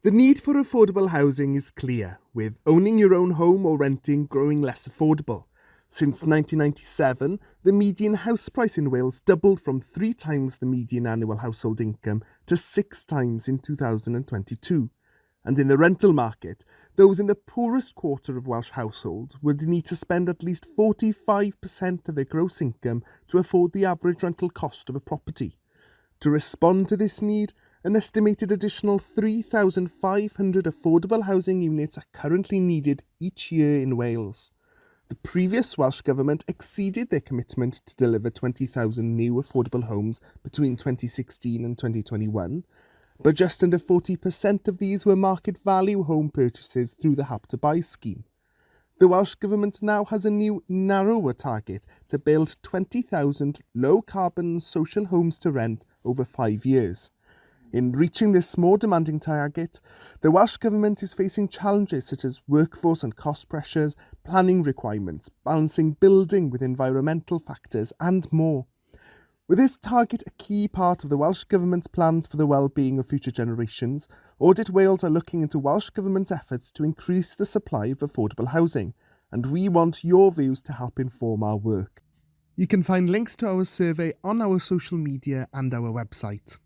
The need for affordable housing is clear, with owning your own home or renting growing less affordable. Since 1997, the median house price in Wales doubled from 3 times the median annual household income to 6 times in 2022. And in the rental market, those in the poorest quarter of Welsh households would need to spend at least 45% of their gross income to afford the average rental cost of a property. To respond to this need, an estimated additional 3,500 affordable housing units are currently needed each year in Wales. The previous Welsh Government exceeded their commitment to deliver 20,000 new affordable homes between 2016 and 2021, but just under 40% of these were market value home purchases through the Help to Buy scheme. The Welsh Government now has a new, narrower target to build 20,000 low-carbon social homes to rent over 5 years. In reaching this more demanding target, the Welsh Government is facing challenges such as workforce and cost pressures, planning requirements, balancing building with environmental factors, and more. With this target a key part of the Welsh Government's plans for the well-being of future generations, Audit Wales are looking into Welsh Government's efforts to increase the supply of affordable housing, and we want your views to help inform our work. You can find links to our survey on our social media and our website.